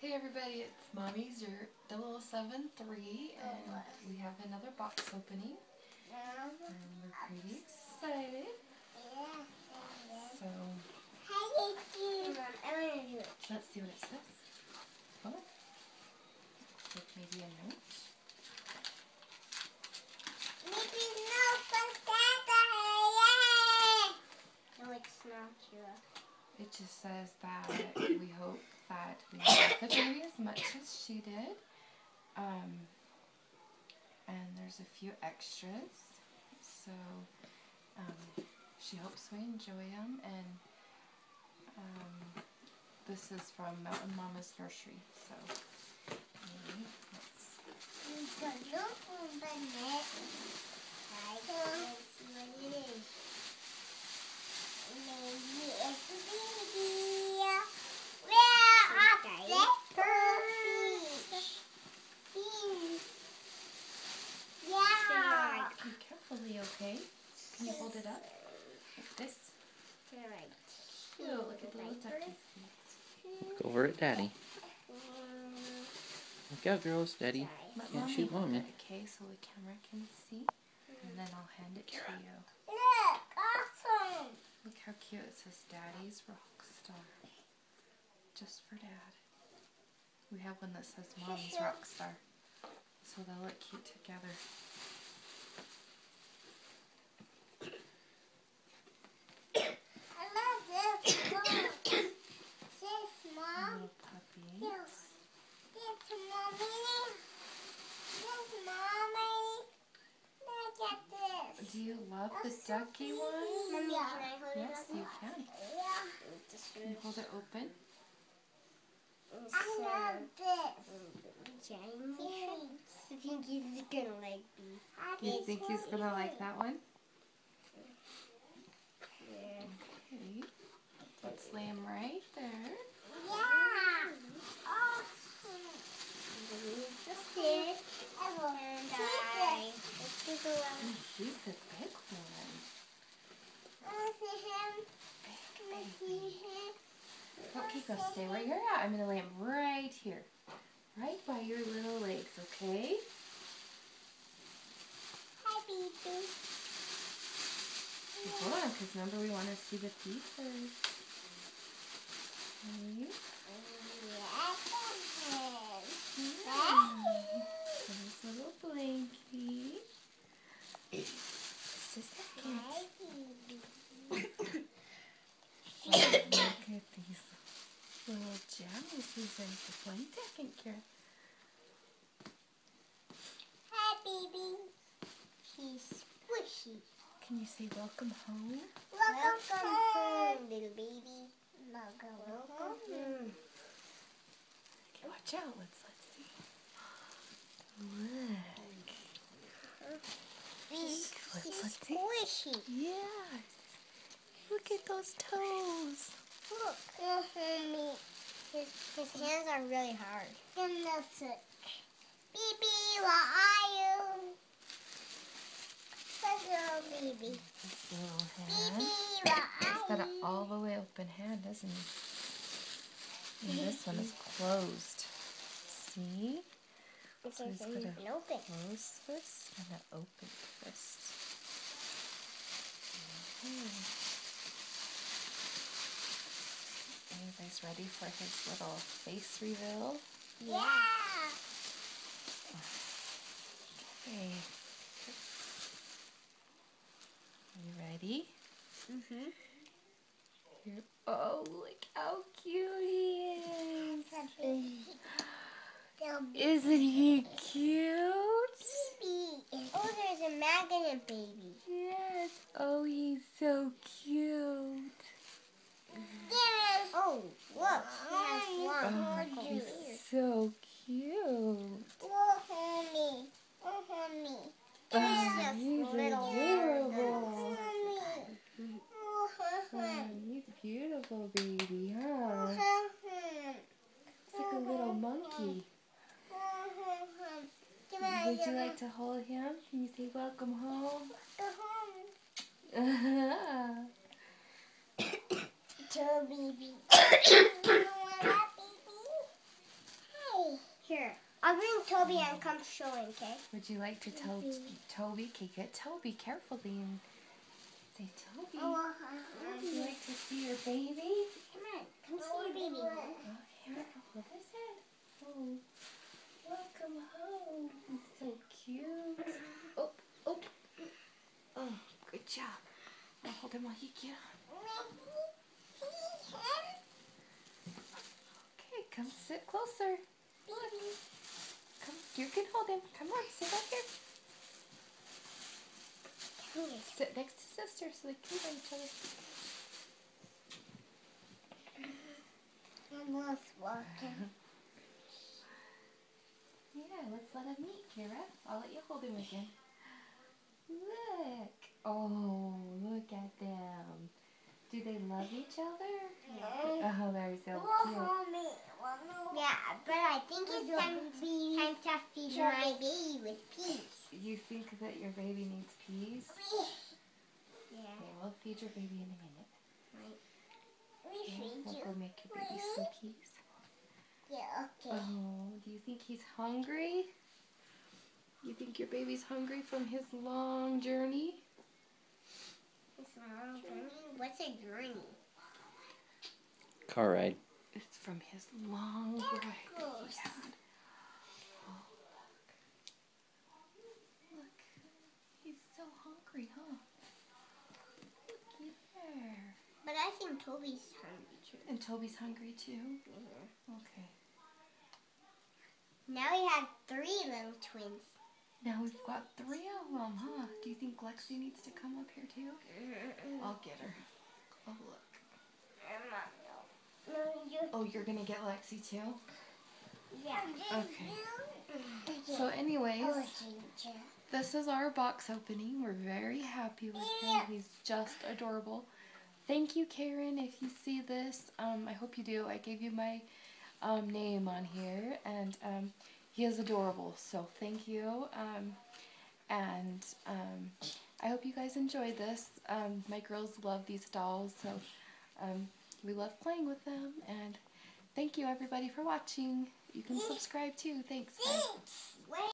Hey everybody, it's Mommy's your 0073 and we have another box opening and we're pretty excited. So let's see what it says. Oh, looks like maybe a note. No, it's not here. It just says that we hope that we love the baby as much as she did. And there's a few extras. So she hopes we enjoy them. And this is from Mountain Mama's Nursery. So maybe let's See what it is. Maybe it's a baby. Where are the fish? Yeah. be carefully, okay? Can you hold it up like this? Right. Cute. Look at the little ducky feet. Look over at Daddy. Look out, girls. Daddy Let can't Mommy shoot hold Mommy. it, okay, so the camera can see. And then I'll hand it to you. Look, awesome. Look how cute it says Daddy's Rockstar. Just for Dad. We have one that says Mommy's Rockstar. So they'll look cute together. I love this. This, Mom. Little puppies. This, Mommy. This, Mommy. Look at this. Do you love the ducky one? Mommy, can I hold it Yes, up? you can. Yeah. Can you hold it open? I love this. I think he's gonna like me. You think he's gonna like that one? Yeah. Okay. Let's lay him right there. Yeah. Awesome. Just here. And let's do the one. He's the big one. Wanna see him? Wanna see him? Okay, go stay where you're at. I'm gonna lay him right here. Right by your little legs, okay? Hi, baby. Hold on, because remember we want to see the feet first. Okay. There's a little blankie. Just a second. Look at these little jammies he's in. Just 1 second, Kira. Hi, baby. He's squishy. Can you say welcome home? Welcome home, little baby. Welcome home. Okay, watch out. Let's see. Look. He's Let's see. squishy. Yes. Look at those toes. Look. His hands are really hard. And that's it. Baby, where are you? Hello, baby. This little hand. Baby, where He's are got an you? all the way open hand, doesn't he? And this one is closed. See? So he's got a open. closed fist and an open fist. Okay. Are you guys ready for his little face reveal? Yeah. Okay. Are you ready? Mm-hmm. Here. Oh, look how cute he is. Isn't he cute? Oh, there's a magnet baby. Yes. Oh, he's so cute. Oh, look. He has one. Oh, he's so cute. Oh, honey. Oh, honey. Oh, just he's little adorable. Honey. Oh, he's beautiful, baby, huh? Oh, It's like a little monkey. Would you like to hold him? Can you say welcome home? baby. I'll bring Toby and come show him, okay? Would you like to tell Toby? Okay, get Toby carefully and say, Toby, would you like to see your baby? Come on, come see your baby. Oh, here, I'll hold his head. Oh, welcome home. He's so cute. Oh, oh. Oh, good job. I'll hold him while you get him. Okay, come sit closer. Come, you can hold him. Come on, sit right here. Come here. Sit next to sister so they can hold each other. Almost walking. Yeah, let's let him meet, Kira. I'll let you hold him again. Look. Oh, look at them. Do they love each other? Yeah. Oh, they're so cute. Yeah, but I think it's time to feed my baby with peas. You think that your baby needs peas? Yeah. Okay, we'll feed your baby in a minute. We feed We'll you. go make your baby some peas. Yeah, okay. Oh, do you think he's hungry? You think your baby's hungry from his long journey? It's a long journey. What's a journey? Car ride. It's from his long ride that he had. Oh, look. Look. He's so hungry, huh? Looky there. But I think Toby's hungry too. And Toby's hungry too? Yeah. Okay. Now we have 3 little twins. Now we've got 3 of them, huh? Do you think Lexi needs to come up here too? I'll get her. Oh, look. No, you. Oh, you're gonna get Lexi too? Yeah. Okay. So anyways, this is our box opening. We're very happy with him. He's just adorable. Thank you, Karen, if you see this. I hope you do. I gave you my name on here, and he is adorable, so thank you. I hope you guys enjoyed this. My girls love these dolls, so we love playing with them, and thank you everybody for watching. You can subscribe too. Thanks. Bye.